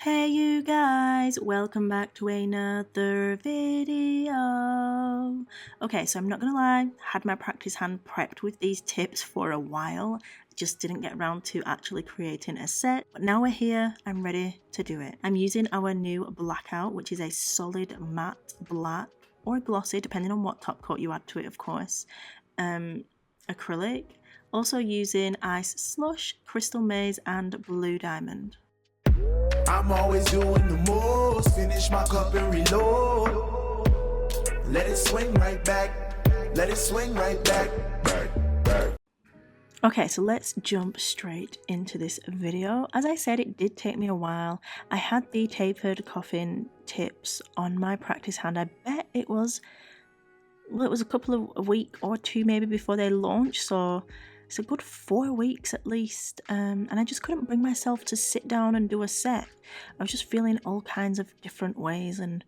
Hey you guys, welcome back to another video. Okay, so I'm not gonna lie, had my practice hand prepped with these tips for a while. Just didn't get around to actually creating a set, but now we're here, I'm ready to do it. I'm using our new blackout, which is a solid matte black or glossy, depending on what top coat you add to it, of course. Acrylic. Also using ice slush, crystal maze, and blue diamond. I'm always doing the most, finish my cup and reload. Let it swing right back, let it swing right back. Okay, so let's jump straight into this video. As I said, it did take me a while. I had the tapered coffin tips on my practice hand. I bet it was a couple of a week or two maybe before they launched, so it's a good 4 weeks at least. And I just couldn't bring myself to sit down and do a set. I was just feeling all kinds of different ways, and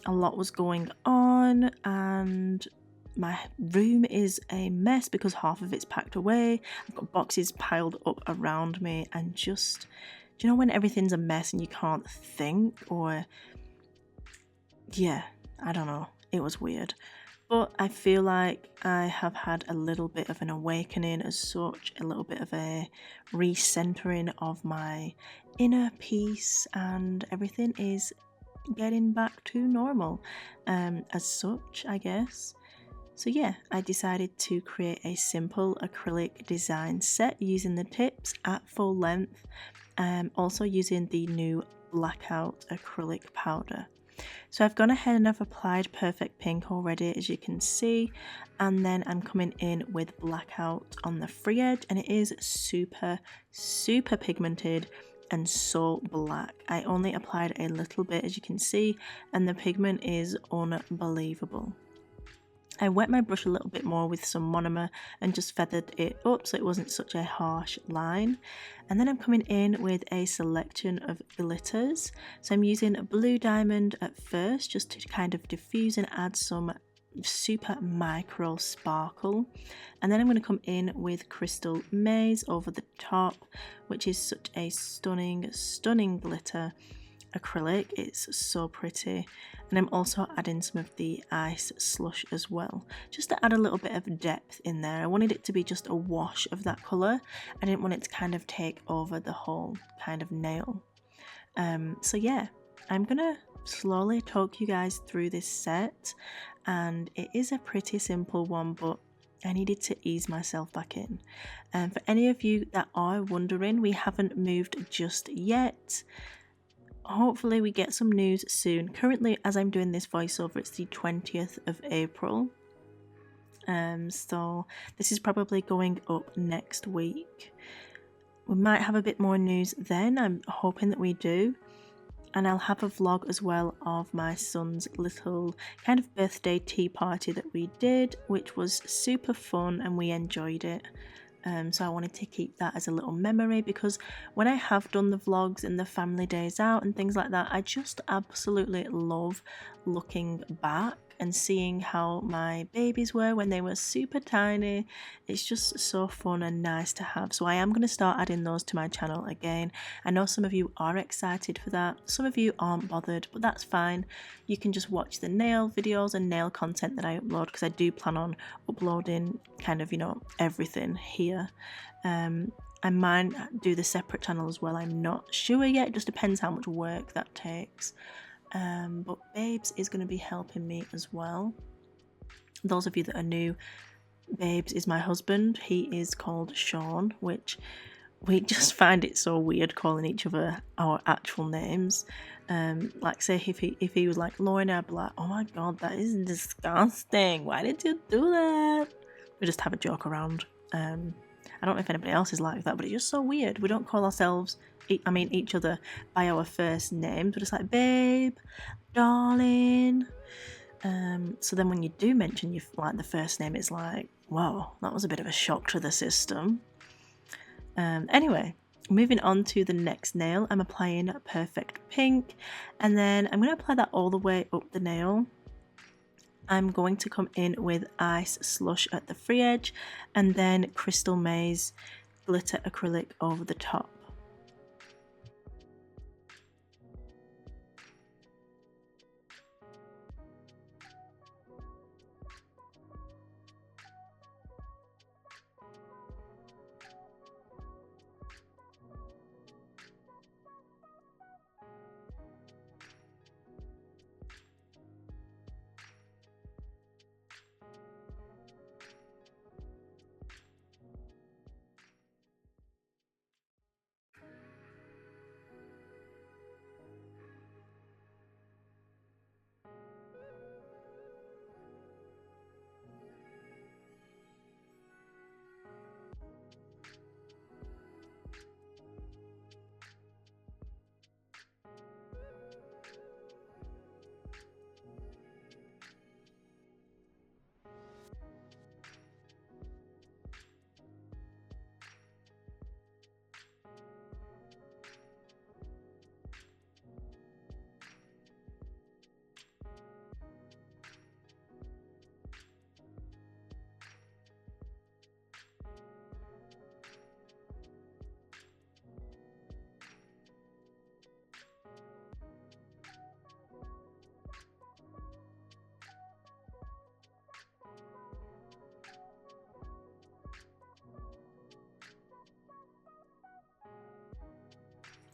a lot was going on, and my room is a mess because half of it's packed away. I've got boxes piled up around me, and just, do you know when everything's a mess and you can't think? Or yeah, I don't know, it was weird. But I feel like I have had a little bit of an awakening as such, a little bit of a recentering of my inner peace, and everything is getting back to normal as such, I guess. So yeah, I decided to create a simple acrylic design set using the tips at full length, also using the new blackout acrylic powder. So I've gone ahead and I've applied Perfect Pink already, as you can see, and then I'm coming in with blackout on the free edge, and it is super pigmented and so black. I only applied a little bit, as you can see, and the pigment is unbelievable. I wet my brush a little bit more with some monomer and just feathered it up so it wasn't such a harsh line. And then I'm coming in with a selection of glitters. So I'm using a blue diamond at first just to kind of diffuse and add some super micro sparkle. And then I'm going to come in with crystal maze over the top, which is such a stunning glitter acrylic. It's so pretty. And I'm also adding some of the ice slush as well, just to add a little bit of depth in there. I wanted it to be just a wash of that colour. I didn't want it to kind of take over the whole kind of nail. So yeah, I'm gonna slowly talk you guys through this set, and it is a pretty simple one, but I needed to ease myself back in. And for any of you that are wondering, we haven't moved just yet. Hopefully we get some news soon. Currently, as I'm doing this voiceover, it's the 20th of April. So this is probably going up next week. We might have a bit more news then. I'm hoping that we do. And I'll have a vlog as well of my son's little kind of birthday tea party that we did, which was super fun and we enjoyed it. So I wanted to keep that as a little memory, because when I have done the vlogs and the family days out and things like that, I just absolutely love looking back and seeing how my babies were when they were super tiny. It's just so fun and nice to have. So I am going to start adding those to my channel again. I know some of you are excited for that, some of you aren't bothered, but that's fine. You can just watch the nail videos and nail content that I upload, because I do plan on uploading kind of, you know, everything here. I might do the separate channel as well, I'm not sure yet, it just depends how much work that takes. But Babes is going to be helping me as well. Those of you that are new, Babes is my husband. He is called Sean, which we just find it so weird calling each other our actual names. Like say if he was like Lauren, I'd be like, oh my god, that is disgusting, why did you do that? We just have a joke around. I don't know if anybody else is like that, but it's just so weird. We don't call ourselves, each other by our first names. We're just like, babe, darling. So then when you do mention the first name, it's like, whoa, that was a bit of a shock to the system. Anyway, moving on to the next nail, I'm applying Perfect Pink, and then I'm going to apply that all the way up the nail. I'm going to come in with ice slush at the free edge, and then crystal maze glitter acrylic over the top.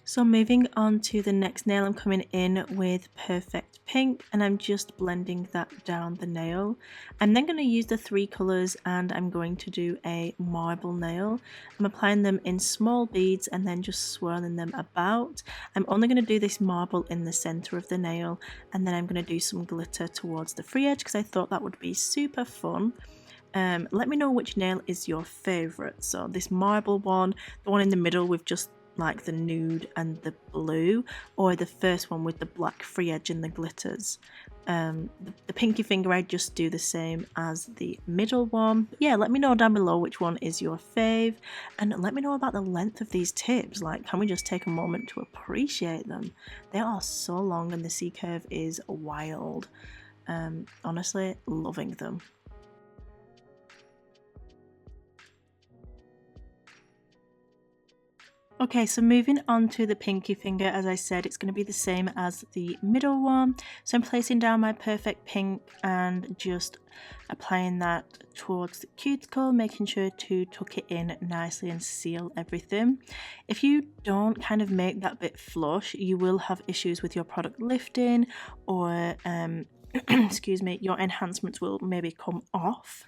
So moving on to the next nail, I'm coming in with Perfect Pink and I'm just blending that down the nail. I'm then going to use the 3 colours and I'm going to do a marble nail. I'm applying them in small beads and then just swirling them about. I'm only going to do this marble in the centre of the nail, and then I'm going to do some glitter towards the free edge because I thought that would be super fun. Let me know which nail is your favourite. So this marble one, the one in the middle with just like the nude and the blue, or the first one with the black free edge and the glitters. The pinky finger, I just do the same as the middle one. But yeah, let me know down below which one is your fave, and let me know about the length of these tips. Like, can we just take a moment to appreciate them? They are so long and the C curve is wild. Honestly, loving them. Okay, so moving on to the pinky finger, as I said, it's going to be the same as the middle one. So I'm placing down my Perfect Pink and just applying that towards the cuticle, making sure to tuck it in nicely and seal everything. If you don't kind of make that bit flush, you will have issues with your product lifting, or excuse me, your enhancements will maybe come off.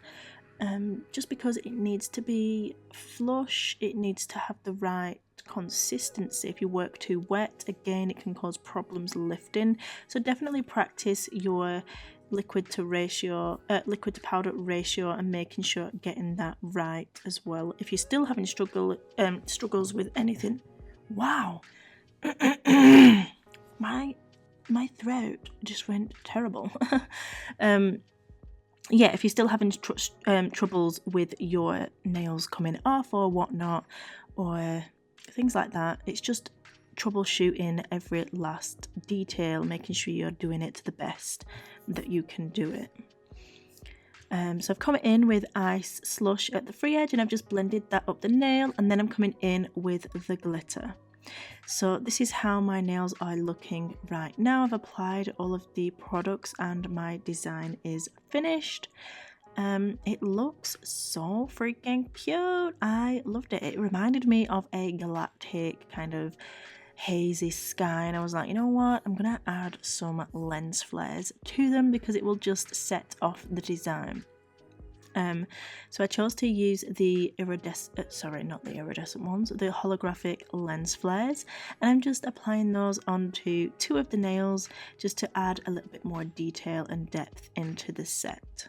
Just because it needs to be flush, it needs to have the right consistency. If you work too wet, again, it can cause problems lifting. So definitely practice your liquid to powder ratio and making sure getting that right as well. If you're still having struggles with anything, wow, my throat just went terrible. Yeah, if you're still having troubles with your nails coming off or whatnot, or things like that, it's just troubleshooting every last detail, making sure you're doing it to the best that you can do it. So I've come in with ice slush at the free edge and I've just blended that up the nail, and then I'm coming in with the glitter. So this is how my nails are looking right now. I've applied all of the products and my design is finished. It looks so freaking cute. I loved it. It reminded me of a galactic kind of hazy sky, and I was like, you know what, I'm gonna add some lens flares to them because it will just set off the design. So I chose to use the the holographic lens flares, and I'm just applying those onto 2 of the nails just to add a little bit more detail and depth into the set.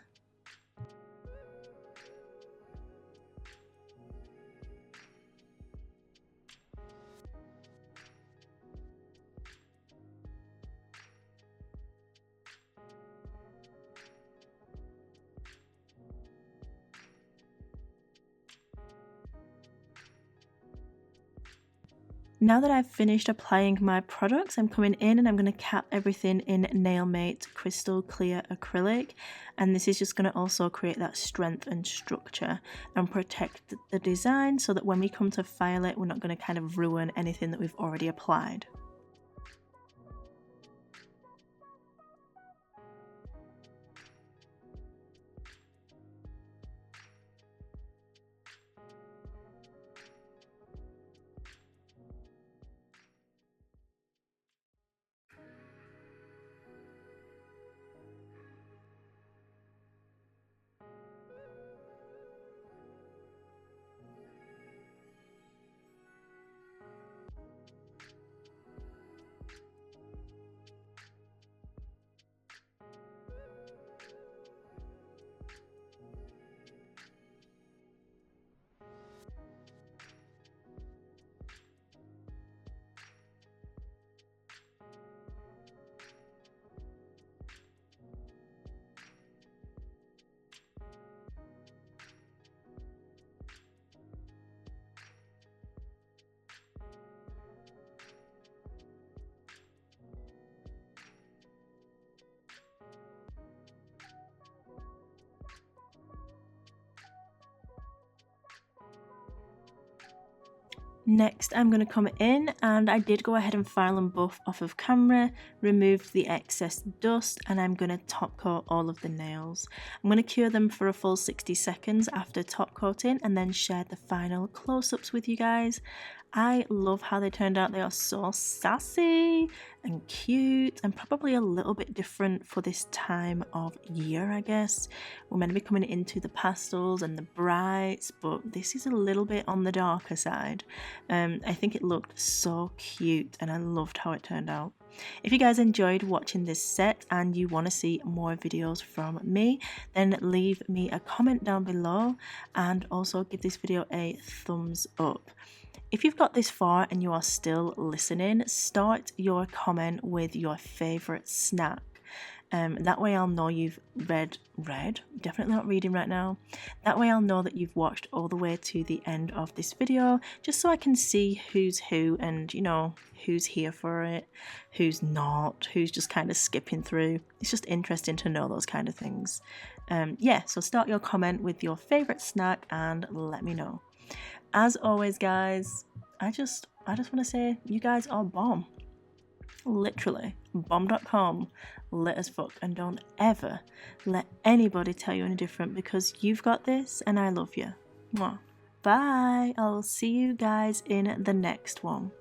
Now that I've finished applying my products, I'm coming in and I'm going to cap everything in Nailmate Crystal Clear Acrylic, and this is just going to also create that strength and structure and protect the design so that when we come to file it, we're not going to kind of ruin anything that we've already applied. Next, I'm going to come in, and I did go ahead and file and buff off of camera, removed the excess dust, and I'm going to top coat all of the nails. I'm going to cure them for a full 60 seconds after top coating and then share the final close-ups with you guys. I love how they turned out. They are so sassy and cute and probably a little bit different for this time of year, I guess. We're meant to be coming into the pastels and the brights, but this is a little bit on the darker side. I think it looked so cute and I loved how it turned out. If you guys enjoyed watching this set and you want to see more videos from me, then leave me a comment down below and also give this video a thumbs up. If you've got this far and you are still listening, start your comment with your favourite snack. That way I'll know you've read, definitely not reading right now. That way I'll know that you've watched all the way to the end of this video, just so I can see who's who and, you know, who's here for it, who's not, who's just kind of skipping through. It's just interesting to know those kind of things. Yeah, so start your comment with your favourite snack and let me know. As always, guys, I just want to say you guys are bomb. Literally, bomb.com, lit as fuck, and don't ever let anybody tell you any different, because you've got this and I love you. Mwah. Bye. I'll see you guys in the next one.